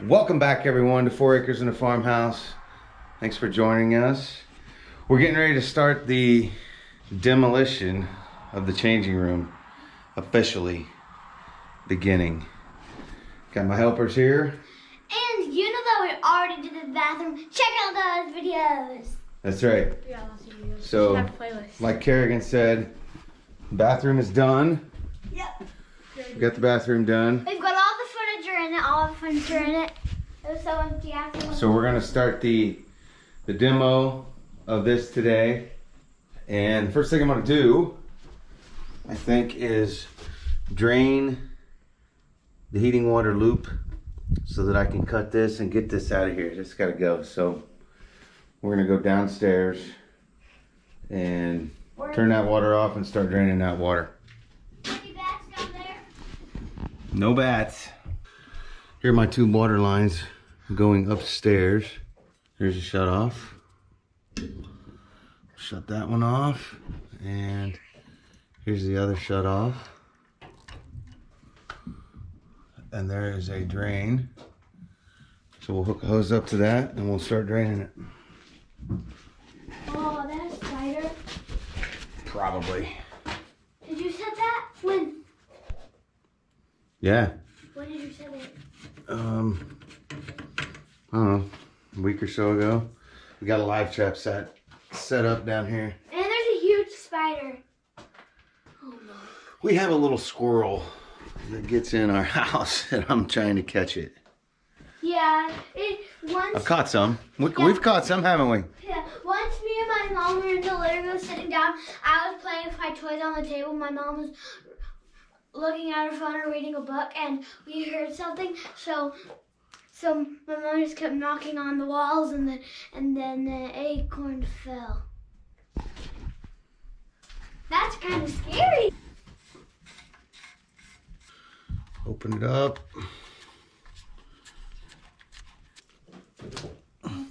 Welcome back everyone to 4 Acres and a Farmhouse. Thanks for joining us. We're getting ready to start the demolition of the changing room, officially beginning. Got my helpers here. And you know that we already did the bathroom. Check out those videos. That's right. Yeah, lots of videos. So, have a playlist. like Kerrigan said, the bathroom is done. Yep. We got the bathroom done. We've got all the furniture in it, It was so empty after. So we're gonna start the demo of this today. And the first thing I'm gonna do, I think, is drain the heating water loop so that I can cut this and get this out of here. It's gotta go. So we're gonna go downstairs and turn that water off and start draining that water. Any bats down there? No bats. Here are my two water lines going upstairs. Here's a shut off. Shut that one off. And here's the other shut off. And there is a drain. So we'll hook a hose up to that and we'll start draining it. Oh, that's spider. Probably. Did you set that? When? Yeah. When did you set it? I don't know, a week or so ago. We got a live trap set up down here. And there's a huge spider. Oh no. We have a little squirrel that gets in our house and I'm trying to catch it. Yeah, I've caught some. We've caught some, haven't we? Yeah, once me and my mom were in the living room sitting down, I was playing with my toys on the table. My mom was looking at her phone or reading a book, and we heard something. So my mom just kept knocking on the walls, and then the acorn fell. That's kind of scary. Open it up.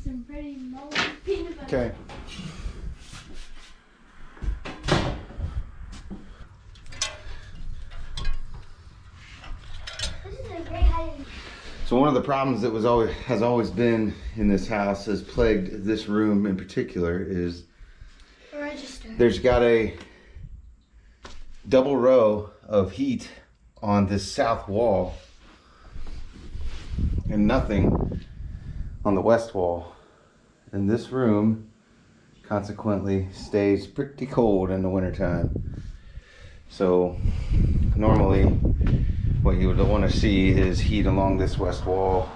Some pretty moldy peanut butter. Okay. This is a great hiding. So one of the problems that has always been in this house, has plagued this room in particular, is Register. there's got a double row of heat on this south wall and nothing on the west wall. And this room consequently stays pretty cold in the wintertime. So normally what you would want to see is heat along this west wall.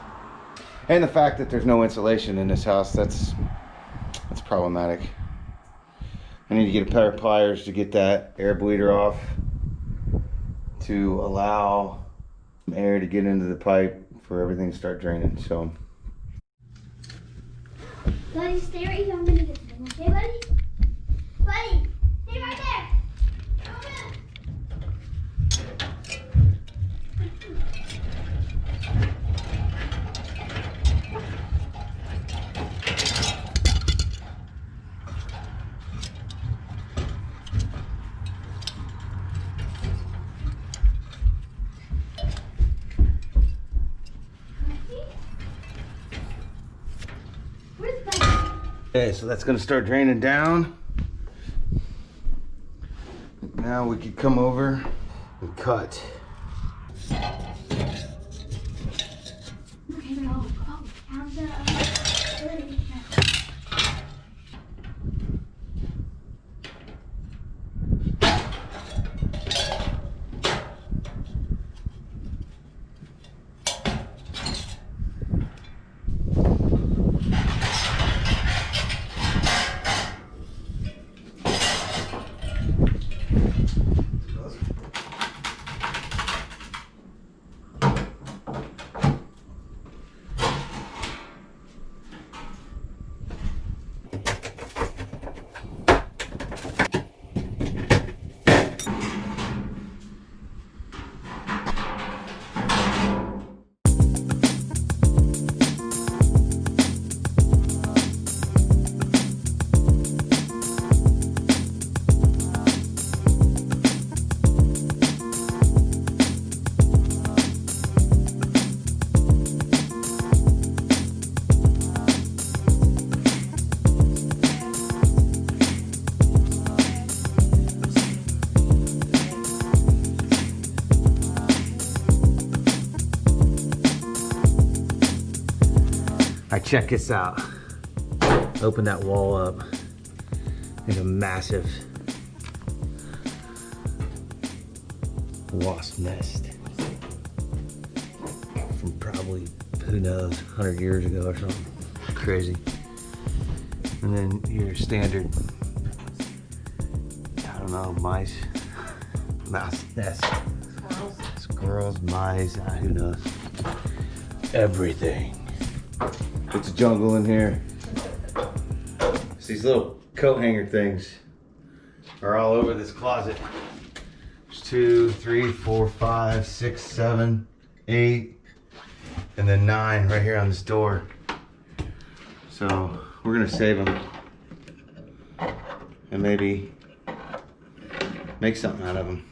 And the fact that there's no insulation in this house, that's problematic. I need to get a pair of pliers to get that air bleeder off to allow some air to get into the pipe for everything to start draining. So Buddy, stay right here. I'm gonna get them. Okay, buddy? Buddy, stay right there. Come in. Where's Buddy? okay, so that's gonna start draining down. Now we could come over and cut. Okay, no. Oh, how's the Buddy? check this out. Open that wall up. There's a massive wasp nest from probably, who knows, 100 years ago or something. Crazy. And then your standard, I don't know, mouse nest. Squirrels, mice, who knows. Everything. It's a jungle in here. These little coat hanger things are all over this closet. There's 2, 3, 4, 5, 6, 7, 8, and then 9 right here on this door. So we're gonna save them and maybe make something out of them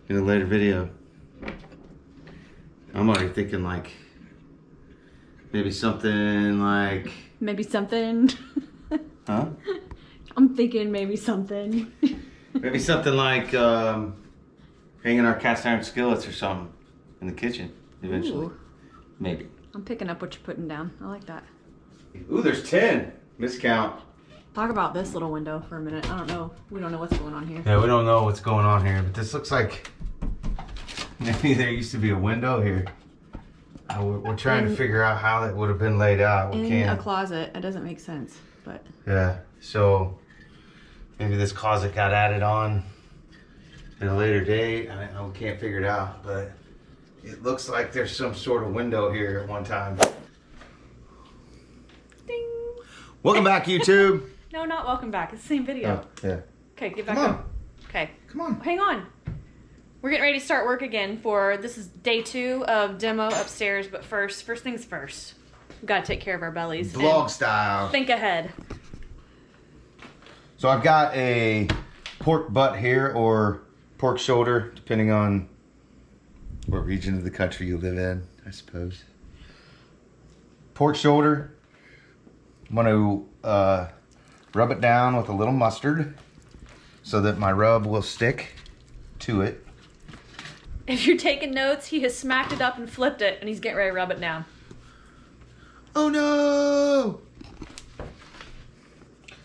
in a later video. I'm already thinking like maybe something like... Maybe something. Huh? I'm thinking maybe something. Maybe something like hanging our cast iron skillets or something in the kitchen eventually. Ooh. Maybe. I'm picking up what you're putting down. I like that. Ooh, there's 10. Miscount. Talk about this little window for a minute. I don't know. We don't know what's going on here. Yeah, we don't know what's going on here, but this looks like maybe there used to be a window here. We're trying to figure out how that would have been laid out. We in can't. A closet. It doesn't make sense, but. Yeah, so maybe this closet got added on at a later date. I can't figure it out, but it looks like there's some sort of window here at one time. Ding. Welcome back, YouTube. No, not welcome back. It's the same video. Oh, yeah. Okay, get back Come on. up. Okay. Come on. Hang on. We're getting ready to start work again this is day 2 of demo upstairs, but first things first. We've got to take care of our bellies. Vlog and style. think ahead. So I've got a pork butt here or pork shoulder, depending on what region of the country you live in, I suppose. Pork shoulder. I'm going to rub it down with a little mustard so that my rub will stick to it. If you're taking notes, he has smacked it up and flipped it, and he's getting ready to rub it down. Oh no!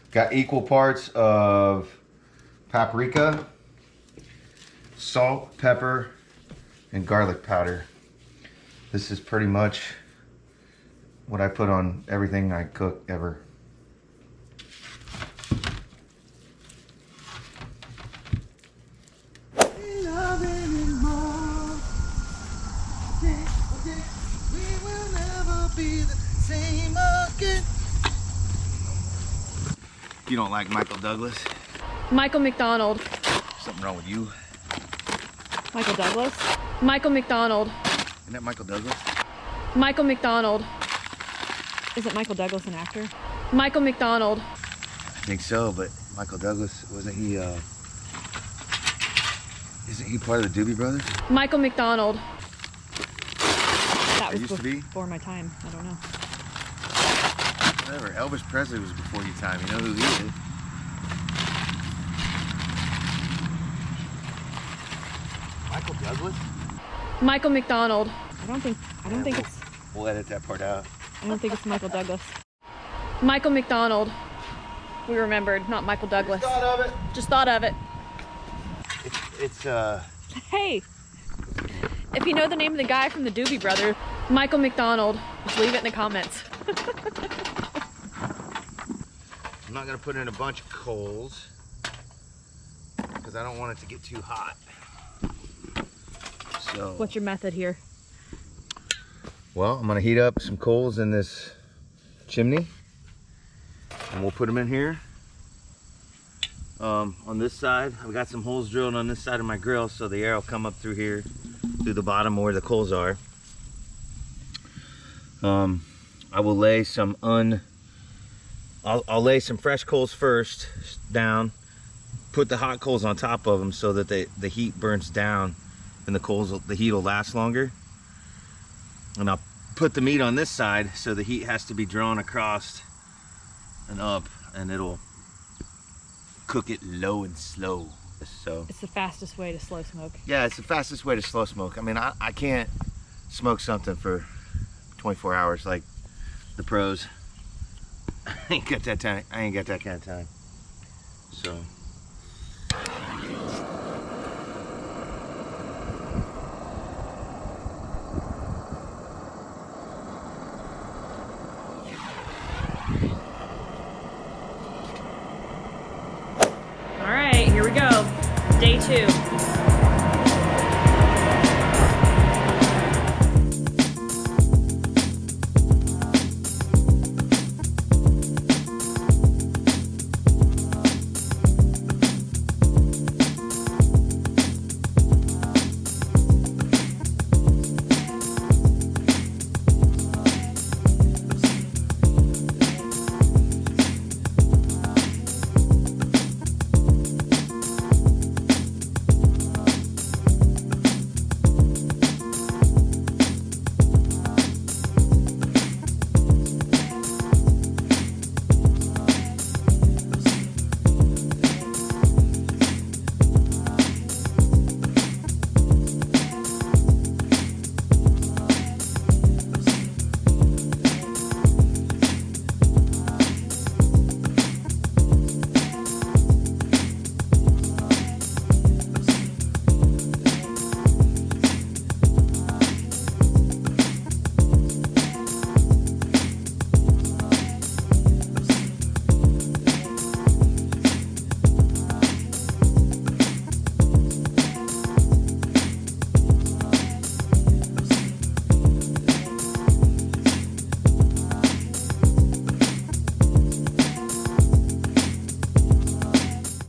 Got equal parts of paprika, salt, pepper, and garlic powder. This is pretty much what I put on everything I cook ever. You don't like Michael Douglas? Michael McDonald. Something wrong with you? Michael Douglas? Michael McDonald. Isn't that Michael Douglas? Michael McDonald. Isn't Michael Douglas an actor? Michael McDonald. I think so, but Michael Douglas, isn't he part of the Doobie Brothers? Michael McDonald. That was used to be? before my time. I don't know. Whatever, Elvis Presley was before your time. You know who he is. Michael Douglas? Michael McDonald. I don't think it's We'll edit that part out. I don't think it's Michael Douglas. Michael McDonald. We remembered, not Michael Douglas. Just thought of it. Just thought of it. It's Hey, if you know the name of the guy from the Doobie Brothers, Michael McDonald, just leave it in the comments. I'm not gonna put in a bunch of coals because I don't want it to get too hot. So What's your method here? well, I'm gonna heat up some coals in this chimney and we'll put them in here. On this side, I've got some holes drilled on this side of my grill so the air will come up through here, through the bottom where the coals are. I will lay some I'll lay some fresh coals first down, put the hot coals on top of them so that the heat burns down and the heat will last longer. And I'll put the meat on this side so the heat has to be drawn across and up, and it'll cook it low and slow. So It's the fastest way to slow smoke. yeah, it's the fastest way to slow smoke. I mean, I can't smoke something for 24 hours like the pros. I ain't got that time. I ain't got that kind of time. So.